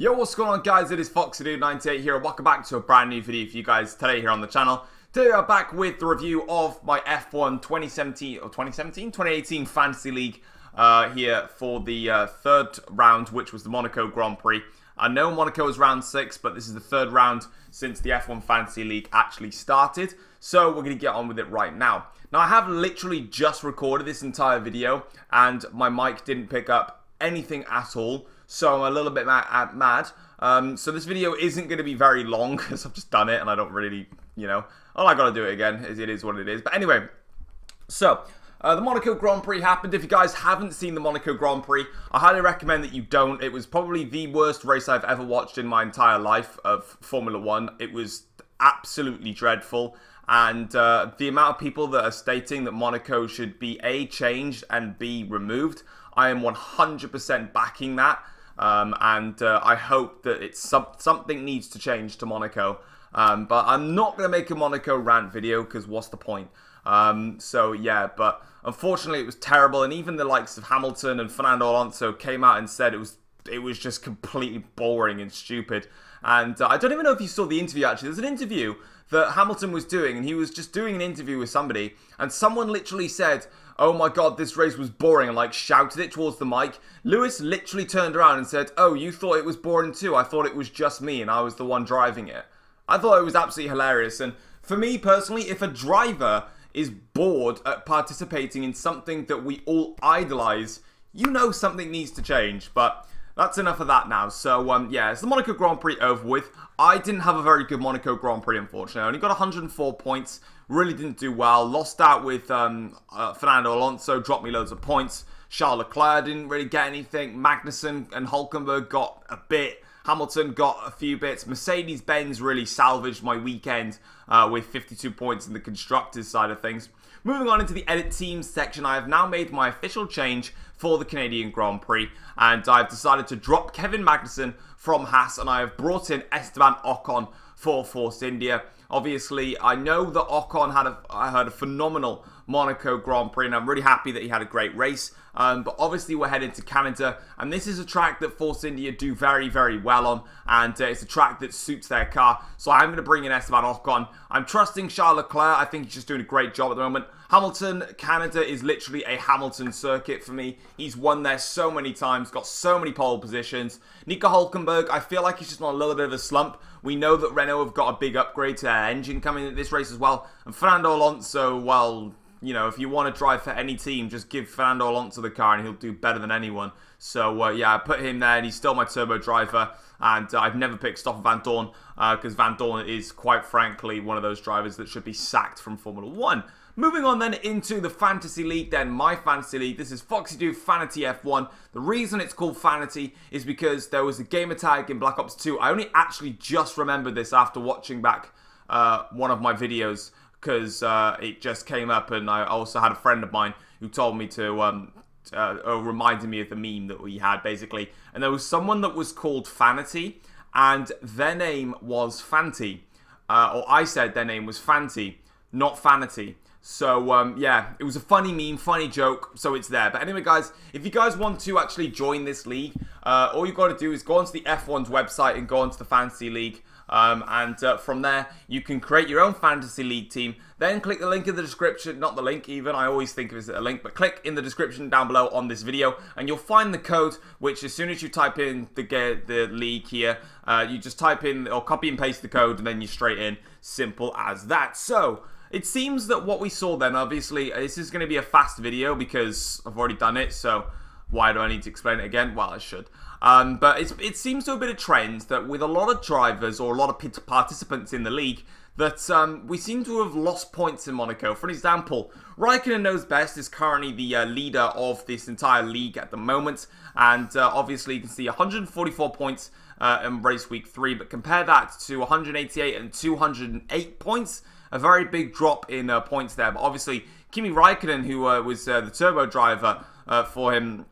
Yo, what's going on, guys? It is FoxyDude98 here, and welcome back to a brand new video for you guys today here on the channel. Today I'm back with the review of my F1 2018 Fantasy League here for the third round, which was the Monaco Grand Prix. I know Monaco is round 6, but this is the third round since the F1 Fantasy League actually started, so we're going to get on with it right now. Now, I have literally just recorded this entire video, and my mic didn't pick up anything at all. So I'm a little bit mad. So this video isn't going to be very long because I've just done it and I don't really, I got to do it again. It is what it is. But anyway, so the Monaco Grand Prix happened. If you guys haven't seen the Monaco Grand Prix, I highly recommend that you don't. It was probably the worst race I've ever watched in my entire life of Formula 1. It was absolutely dreadful. And the amount of people that are stating that Monaco should be A, changed, and B, removed, I am 100% backing that. I hope that it's something needs to change to Monaco. But I'm not going to make a Monaco rant video because what's the point? So yeah, but unfortunately it was terrible. And even the likes of Hamilton and Fernando Alonso came out and said it was just completely boring and stupid. And I don't even know if you saw the interview actually. There's an interview that Hamilton was doing, and he was just doing an interview with somebody, and someone literally said, "Oh my god, this race was boring," and like shouted it towards the mic. Lewis literally turned around and said, "Oh, you thought it was boring too? I thought it was just me and I was the one driving it." I thought it was absolutely hilarious. And for me personally, if a driver is bored at participating in something that we all idolize, you know something needs to change. But that's enough of that now. So, yeah, it's the Monaco Grand Prix over with. I didn't have a very good Monaco Grand Prix, unfortunately. I only got 104 points. Really didn't do well. Lost out with Fernando Alonso. Dropped me loads of points. Charles Leclerc didn't really get anything. Magnussen and Hülkenberg got a bit. Hamilton got a few bits. Mercedes-Benz really salvaged my weekend with 52 points in the constructors side of things. Moving on into the edit teams section, I have now made my official change for the Canadian Grand Prix, and I've decided to drop Kevin Magnussen from Haas, and I have brought in Esteban Ocon for Force India. Obviously, I know that Ocon had a phenomenal Monaco Grand Prix, and I'm really happy that he had a great race. But obviously, we're heading to Canada, and this is a track that Force India do very, very well on, and it's a track that suits their car. So I'm going to bring in Esteban Ocon. I'm trusting Charles Leclerc. I think he's just doing a great job at the moment. Hamilton, Canada is literally a Hamilton circuit for me. He's won there so many times, got so many pole positions. Nico Hülkenberg, I feel like he's just on a little bit of a slump. We know that Renault have got a big upgrade to their engine coming in this race as well. And Fernando Alonso, well, if you want to drive for any team, just give Fernando Alonso the car and he'll do better than anyone. So, yeah, I put him there and he's still my turbo driver. And I've never picked Stoffel Vandoorne because Vandoorne is, quite frankly, one of those drivers that should be sacked from Formula 1. Moving on then into the Fantasy League, then my Fantasy League. This is FoxyDude Fantasy F1. The reason it's called Fantasy is because there was a gamer tag in Black Ops 2. I only actually just remembered this after watching back one of my videos because it just came up, and I also had a friend of mine who told me to, reminded me of the meme that we had basically. And there was someone that was called Fanity, and their name was Fanty. Or I said their name was Fanty, not Fanity. So, yeah, it was a funny meme, funny joke, so it's there. But anyway, guys, if you guys want to actually join this league, all you've got to do is go onto the F1's website and go onto the Fantasy League. From there, you can create your own Fantasy League team. Then click the link in the description, not the link even, I always think of it as a link, but click in the description down below on this video, and you'll find the code, which as soon as you type in the league here, you just type in, or copy and paste the code, and then you're straight in. Simple as that. So, it seems that what we saw then, obviously, this is going to be a fast video because I've already done it, so why do I need to explain it again? Well, I should. But it seems to have been a trend that with a lot of drivers or a lot of participants in the league, that we seem to have lost points in Monaco. For example, Raikkonen Knows Best is currently the leader of this entire league at the moment, and obviously you can see 144 points in race week 3, but compare that to 188 and 208 points. A very big drop in points there. But obviously, Kimi Raikkonen, who was the turbo driver for him,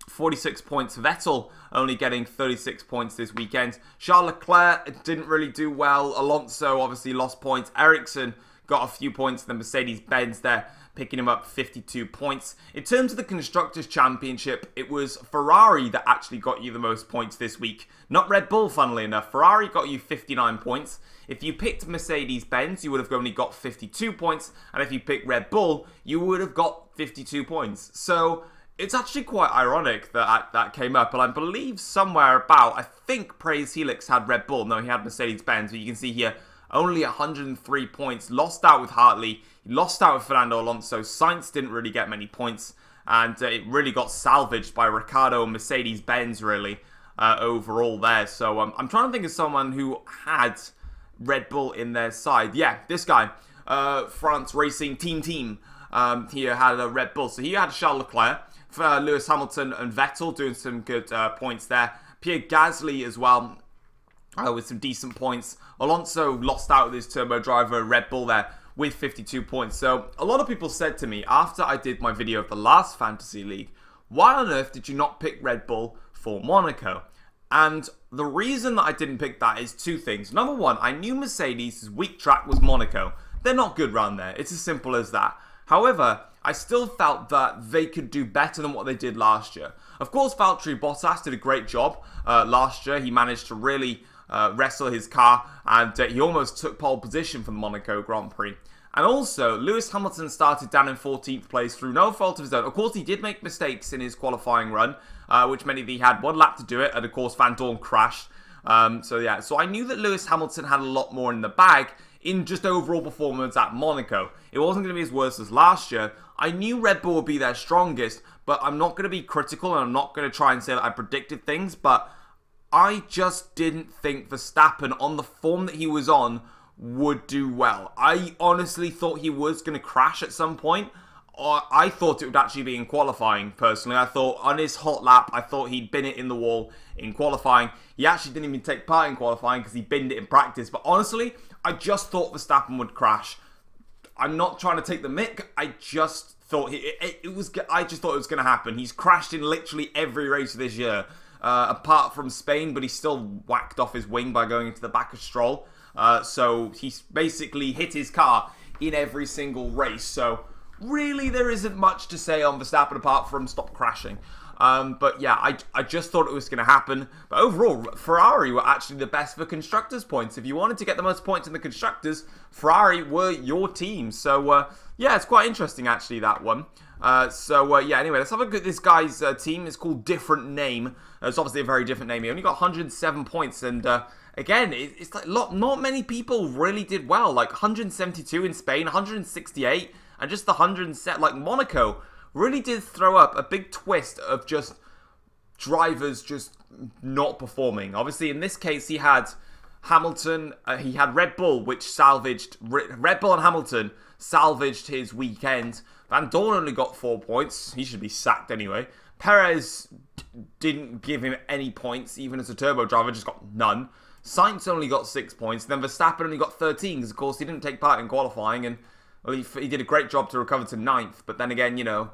46 points. Vettel only getting 36 points this weekend. Charles Leclerc didn't really do well. Alonso obviously lost points. Ericsson got a few points. The Mercedes-Benz there picking him up 52 points. In terms of the Constructors' Championship, it was Ferrari that actually got you the most points this week. Not Red Bull, funnily enough. Ferrari got you 59 points. If you picked Mercedes-Benz, you would have only got 52 points. And if you picked Red Bull, you would have got 52 points. So it's actually quite ironic that that came up. And I believe somewhere about, I think Praise Helix had Red Bull. No, he had Mercedes-Benz. But you can see here, only 103 points. Lost out with Hartley. He lost out with Fernando Alonso. Sainz didn't really get many points. And it really got salvaged by Ricciardo and Mercedes-Benz, really, overall there. So I'm trying to think of someone who had Red Bull in their side. Yeah, this guy. France Racing Team. Here had a Red Bull. So he had Charles Leclerc, Lewis Hamilton and Vettel doing some good points there. Pierre Gasly as well. With some decent points. Alonso lost out with his turbo driver Red Bull there with 52 points. So a lot of people said to me after I did my video of the last Fantasy League, why on earth did you not pick Red Bull for Monaco? And the reason that I didn't pick that is two things. Number one, I knew Mercedes' weak track was Monaco. They're not good round there. It's as simple as that. However, I still felt that they could do better than what they did last year. Of course, Valtteri Bottas did a great job last year. He managed to really wrestle his car, and he almost took pole position for the Monaco Grand Prix. And also, Lewis Hamilton started down in 14th place through no fault of his own. Of course, he did make mistakes in his qualifying run, which meant he had one lap to do it, and of course, Van Dorn crashed. So I knew that Lewis Hamilton had a lot more in the bag in just overall performance at Monaco. It wasn't going to be as worse as last year. I knew Red Bull would be their strongest, but I'm not going to be critical, and I'm not going to try and say that I predicted things, but I just didn't think Verstappen, on the form that he was on, would do well. I honestly thought he was going to crash at some point. I thought it would actually be in qualifying, personally. I thought on his hot lap, I thought he'd bin it in the wall in qualifying. He actually didn't even take part in qualifying because he binned it in practice. But honestly, I just thought Verstappen would crash. I'm not trying to take the mick. I just thought I just thought it was going to happen. He's crashed in literally every race this year. Apart from Spain, but he still whacked off his wing by going into the back of Stroll. So he's basically hit his car in every single race. So really, there isn't much to say on Verstappen apart from stop crashing. But yeah, I just thought it was going to happen. But overall, Ferrari were actually the best for Constructors' points. If you wanted to get the most points in the Constructors, Ferrari were your team. So yeah, it's quite interesting actually, that one. Yeah, anyway, let's have a look at this guy's team. It's called Different Name. It's obviously a very different name. He only got 107 points, and again, it's like not many people really did well. Like 172 in Spain, 168, and just the 107. Like Monaco really did throw up a big twist of just drivers just not performing. Obviously, in this case, he had Hamilton. He had Red Bull, which salvaged Red Bull and Hamilton salvaged his weekend. Van Dorn only got 4 points. He should be sacked anyway. Perez didn't give him any points, even as a turbo driver, just got none. Sainz only got 6 points. Then Verstappen only got 13, because of course he didn't take part in qualifying, and well, he did a great job to recover to 9th. But then again, you know,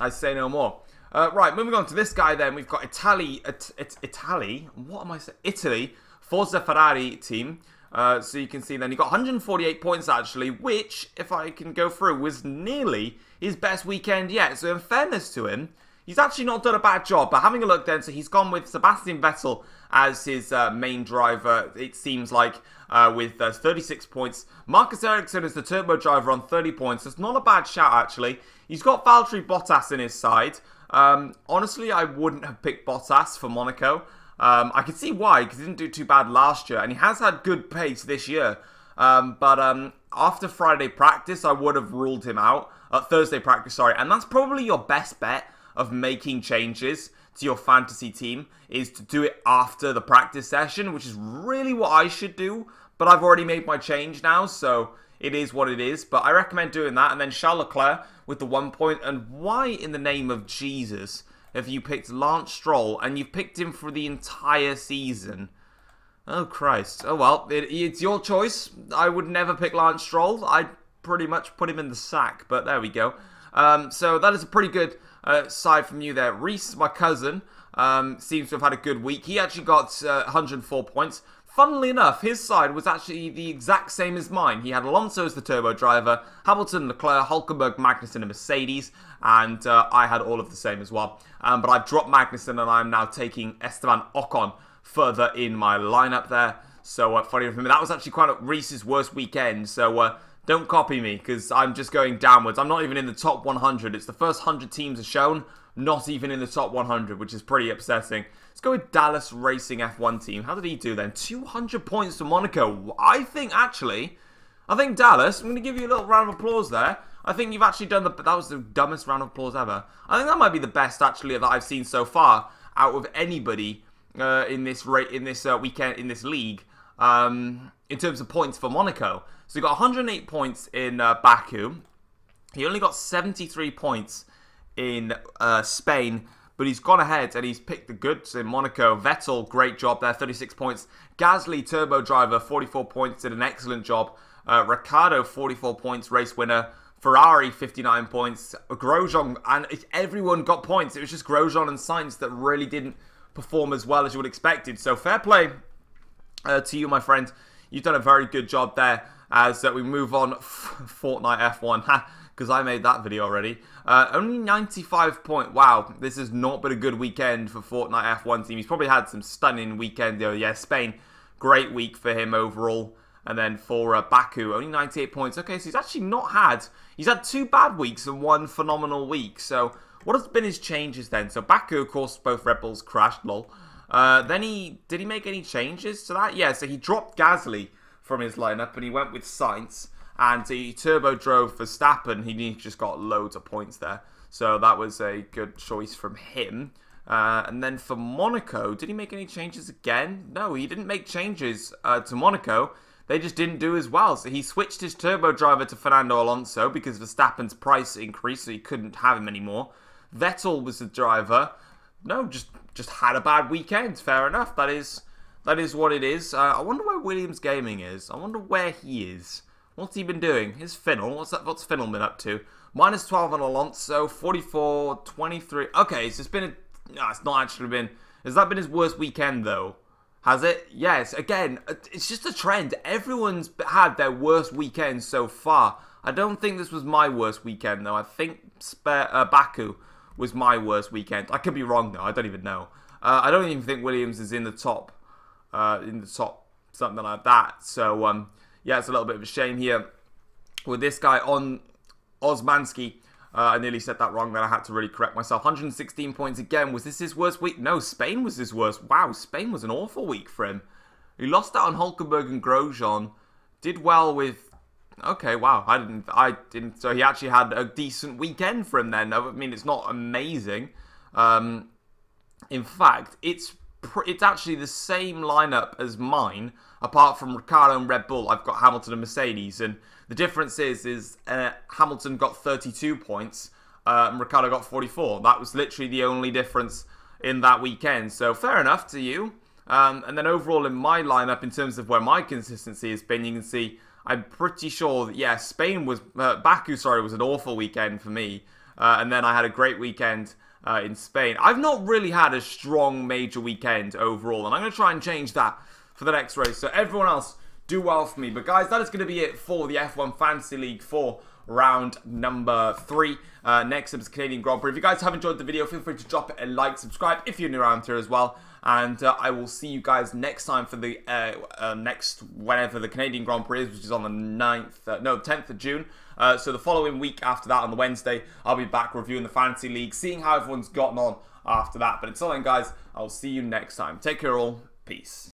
I say no more. Right, moving on to this guy then. We've got Italy, Forza Ferrari team. So you can see then he got 148 points actually, which, if I can go through, was nearly his best weekend yet. So in fairness to him, he's actually not done a bad job. But having a look then, so he's gone with Sebastian Vettel as his main driver, it seems like, with 36 points. Marcus Ericsson is the turbo driver on 30 points. It's not a bad shout actually. He's got Valtteri Bottas in his side. Honestly, I wouldn't have picked Bottas for Monaco. I can see why, because he didn't do too bad last year, and he has had good pace this year. But after Friday practice, I would have ruled him out. Thursday practice, sorry. And that's probably your best bet of making changes to your fantasy team, is to do it after the practice session, which is really what I should do. But I've already made my change now, so it is what it is. But I recommend doing that. And then Charles Leclerc with the 1 point. And why in the name of Jesus have you picked Lance Stroll, and you've picked him for the entire season? Oh, Christ. Oh, well, it's your choice. I would never pick Lance Stroll. I'd pretty much put him in the sack, but there we go. So that is a pretty good side from you there. Reese, my cousin, seems to have had a good week. He actually got 104 points. Funnily enough, his side was actually the exact same as mine. He had Alonso as the turbo driver, Hamilton, Leclerc, Hülkenberg, Magnussen, and Mercedes, and I had all of the same as well. But I've dropped Magnussen, and I'm now taking Esteban Ocon further in my lineup there. So, funny for me, that was actually quite Reese's worst weekend, so don't copy me, because I'm just going downwards. I'm not even in the top 100. It's the first 100 teams are shown, not even in the top 100, which is pretty upsetting. Let's go with Dallas Racing F1 team. How did he do then? 200 points for Monaco. I think Dallas, I'm going to give you a little round of applause there. I think you've actually done that was the dumbest round of applause ever. I think that might be the best, actually, that I've seen so far out of anybody in this weekend, in this league, in terms of points for Monaco. So he got 108 points in Baku. He only got 73 points in Spain, but he's gone ahead and he's picked the goods in Monaco. Vettel, great job there, 36 points. Gasly, turbo driver, 44 points, did an excellent job. Ricciardo, 44 points, race winner. Ferrari, 59 points. Grosjean, and everyone got points. It was just Grosjean and Sainz that really didn't perform as well as you would expected. So fair play to you, my friend. You've done a very good job there as we move on. Fortnite F1, because I made that video already. Only 95 points. Wow, this has not been a good weekend for Fortnite F1 team. He's probably had some stunning weekend though. Yeah, Spain, great week for him overall. And then for Baku, only 98 points. Okay, so he's had 2 bad weeks and 1 phenomenal week. So what has been his changes then? So Baku, of course, both Red Bulls crashed, lol. Then did he make any changes to that? Yeah, so he dropped Gasly from his lineup and he went with Sainz. And he turbo drove Verstappen. He just got loads of points there. So that was a good choice from him. And then for Monaco, did he make any changes again? No, he didn't make changes to Monaco. They just didn't do as well. So he switched his turbo driver to Fernando Alonso because Verstappen's price increased, so he couldn't have him anymore. Vettel was the driver. No, just had a bad weekend. Fair enough. That is what it is. I wonder where Williams Gaming is. I wonder where he is. What's he been doing? Here's Finnell. What's Finnell been up to? Minus 12 on Alonso. 44, 23. Okay, so it's been it's not actually been. Has that been his worst weekend though? Has it? Yes. Again, it's just a trend. Everyone's had their worst weekend so far. I don't think this was my worst weekend, though. I think Baku was my worst weekend. I could be wrong, though. I don't even know. I don't even think Williams is in the top, something like that. So, yeah, it's a little bit of a shame here with this guy on Osmanski. I nearly said that wrong, then I had to really correct myself. 116 points again. Was this his worst week? No, Spain was his worst. Wow, Spain was an awful week for him. He lost out on Hülkenberg and Grosjean. Did well with... Okay, wow, I didn't... So he actually had a decent weekend for him then. I mean, it's not amazing. In fact, it's actually the same lineup as mine, apart from Ricciardo and Red Bull. I've got Hamilton and Mercedes, and the difference is Hamilton got 32 points, and Ricciardo got 44. That was literally the only difference in that weekend. So fair enough to you. And then overall in my lineup, in terms of where my consistency has been, you can see I'm pretty sure that, yeah, Baku, was an awful weekend for me. And then I had a great weekend in Spain. I've not really had a strong major weekend overall, and I'm going to try and change that for the next race. So everyone else, do well for me. But guys, that is going to be it for the F1 Fantasy League for round number 3. Next up is Canadian Grand Prix. If you guys have enjoyed the video, feel free to drop it a like, subscribe if you're new around here as well. And I will see you guys next time for the whenever the Canadian Grand Prix is, which is on the 10th of June. So the following week after that, on the Wednesday, I'll be back reviewing the Fantasy League, seeing how everyone's gotten on after that. But until then, guys, I'll see you next time. Take care all. Peace.